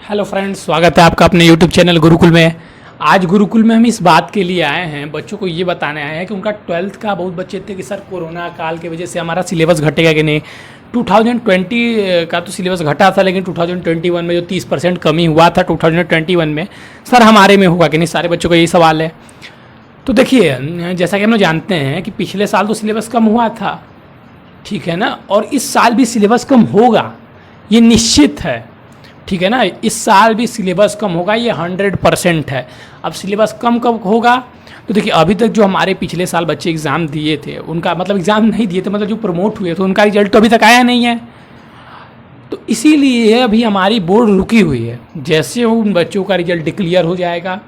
Hello friends, स्वागत है आपका अपने यूट्यूब चैनल गुरुकुल में। आज गुरुकुल में हम इस बात के लिए आए हैं, बच्चों को ये बताने आए हैं कि उनका 12th का बहुत बच्चे थे कि सर कोरोना काल की वजह से हमारा सिलेबस घटेगा कि नहीं। 2020 का तो सिलेबस घटा था, लेकिन 2021 में जो 30% कमी हुआ था 2021 में, सर हमारे में होगा कि नहीं। सारे बच्चों का यही सवाल है। तो देखिए, जैसा कि हम लोग जानते हैं कि पिछले साल तो सिलेबस कम हुआ था, ठीक है ना, और इस साल भी सिलेबस कम होगा, ये निश्चित है, ठीक है ना। इस साल भी सिलेबस कम होगा, ये 100% है। अब सिलेबस कम कब होगा, तो देखिए अभी तक जो हमारे पिछले साल बच्चे एग्ज़ाम दिए थे, उनका मतलब एग्ज़ाम नहीं दिए थे, मतलब जो प्रमोट हुए थे उनका रिजल्ट तो अभी तक आया नहीं है। तो इसीलिए अभी हमारी बोर्ड रुकी हुई है। जैसे उन बच्चों का रिजल्ट डिक्लेयर हो जाएगा,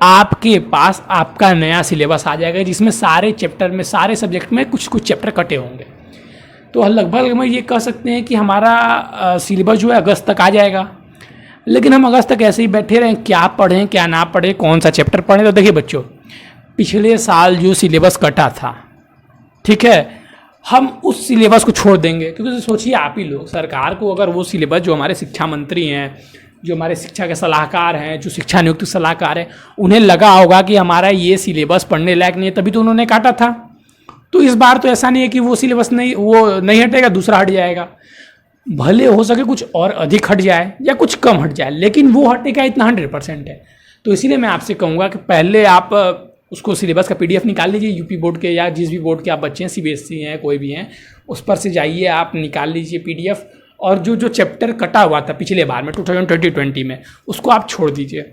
आपके पास आपका नया सिलेबस आ जाएगा, जिसमें सारे चैप्टर में, सारे सब्जेक्ट में कुछ कुछ चैप्टर कटे होंगे। तो लगभग हम ये कह सकते हैं कि हमारा सिलेबस जो है अगस्त तक आ जाएगा। लेकिन हम अगस्त तक ऐसे ही बैठे रहें, क्या पढ़ें क्या ना पढ़ें, कौन सा चैप्टर पढ़ें। तो देखिए बच्चों, पिछले साल जो सिलेबस कटा था, ठीक है, हम उस सिलेबस को छोड़ देंगे। क्योंकि सोचिए आप ही लोग, सरकार को अगर वो सिलेबस जो हमारे शिक्षा मंत्री हैं, जो हमारे शिक्षा के सलाहकार हैं, जो शिक्षा नियुक्त सलाहकार हैं, उन्हें लगा होगा कि हमारा ये सिलेबस पढ़ने लायक नहीं है, तभी तो उन्होंने काटा था। तो इस बार तो ऐसा नहीं है कि वो सिलेबस नहीं हटेगा, दूसरा हट जाएगा। भले हो सके कुछ और अधिक हट जाए या कुछ कम हट जाए, लेकिन वो हटेगा इतना 100% है। तो इसीलिए मैं आपसे कहूँगा कि पहले आप उसको सिलेबस का PDF निकाल लीजिए, यूपी बोर्ड के या जिस भी बोर्ड के आप बच्चे हैं, CBSE हैं, कोई भी हैं, उस पर से जाइए, आप निकाल लीजिए PDF। और जो जो चैप्टर कटा हुआ था पिछले बार में 2020 में, उसको आप छोड़ दीजिए,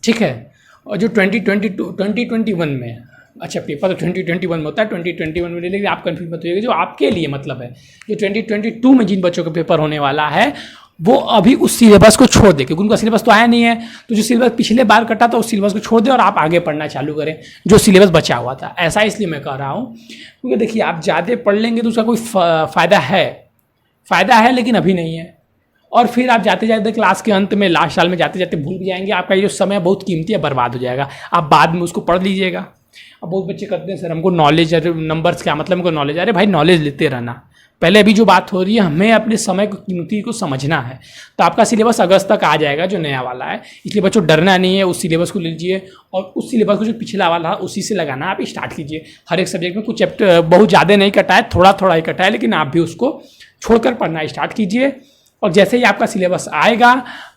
ठीक है। और जो 2021 में, अच्छा पेपर तो 2021 में होता है, 2021 में ले लेकिन आप कन्फ्यूज मत होइएगा। जो आपके लिए मतलब है, जो 2022 में जिन बच्चों का पेपर होने वाला है, वो अभी उस सिलेबस को छोड़ दे, क्योंकि उनका सिलेबस तो आया नहीं है। तो जो सिलेबस पिछले बार कटा था, उस सिलेबस को छोड़ दें और आप आगे पढ़ना चालू करें जो सिलेबस बचा हुआ था। ऐसा इसलिए मैं कह रहा हूँ क्योंकि देखिए, आप ज़्यादा पढ़ लेंगे तो उसका कोई फ़ायदा है, लेकिन अभी नहीं है। और फिर आप जाते जाते क्लास के अंत में, लास्ट साल में जाते जाते भूल भी जाएंगे। आपका ये जो समय बहुत कीमती है, बर्बाद हो जाएगा। आप बाद में उसको पढ़ लीजिएगा। अब बहुत बच्चे करते हैं, सर हमको नॉलेज, अरे नंबर्स क्या मतलब, हमको नॉलेज। अरे भाई, नॉलेज लेते रहना। पहले अभी जो बात हो रही है, हमें अपने समय की कीमती को समझना है। तो आपका सिलेबस अगस्त तक आ जाएगा, जो नया वाला है। इसलिए बच्चों डरना नहीं है, उस सिलेबस को लीजिए और उस सिलेबस को जो पिछला वाला है उसी से लगाना आप स्टार्ट कीजिए। हर एक सब्जेक्ट में कुछ चैप्टर बहुत ज़्यादा नहीं कटा है, थोड़ा थोड़ा ही कटा है, लेकिन आप भी उसको छोड़कर पढ़ना स्टार्ट कीजिए। और जैसे ही आपका सिलेबस आएगा,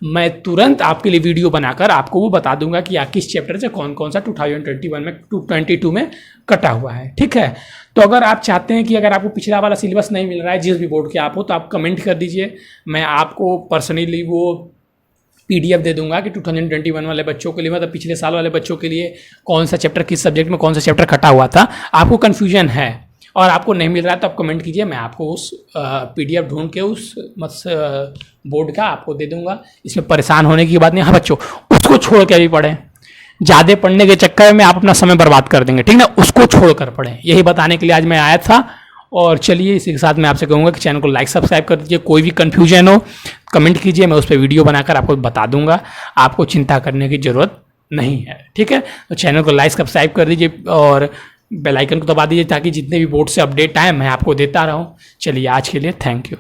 मैं तुरंत आपके लिए वीडियो बनाकर आपको वो बता दूंगा कि किस चैप्टर से कौन कौन सा 2021 में 2022 में कटा हुआ है, ठीक है। तो अगर आप चाहते हैं कि अगर आपको पिछला वाला सिलेबस नहीं मिल रहा है, जिस भी बोर्ड के आप हो, तो आप कमेंट कर दीजिए। मैं आपको पर्सनली वो PDF दे दूंगा कि 2021 वाले बच्चों के लिए, मतलब पिछले साल वाले बच्चों के लिए, कौन सा चैप्टर किस सब्जेक्ट में कौन सा चैप्टर कटा हुआ था। आपको कन्फ्यूजन है और आपको नहीं मिल रहा है, तो आप कमेंट कीजिए, मैं आपको उस PDF ढूंढ के उस बोर्ड का आपको दे दूंगा। इसमें परेशान होने की बात नहीं। हाँ बच्चों, उसको छोड़ के भी पढ़ें। ज़्यादा पढ़ने के चक्कर में आप अपना समय बर्बाद कर देंगे, ठीक ना। उसको छोड़ कर पढ़ें, यही बताने के लिए आज मैं आया था। और चलिए, इसी के साथ मैं आपसे कहूँगा कि चैनल को लाइक सब्सक्राइब कर दीजिए। कोई भी कन्फ्यूजन हो कमेंट कीजिए, मैं उस पर वीडियो बनाकर आपको बता दूंगा। आपको चिंता करने की ज़रूरत नहीं है, ठीक है। तो चैनल को लाइक सब्सक्राइब कर दीजिए और बेल आइकन को दबा दीजिए, ताकि जितने भी बोर्ड से अपडेट आए मैं आपको देता रहूं। चलिए, आज के लिए थैंक यू।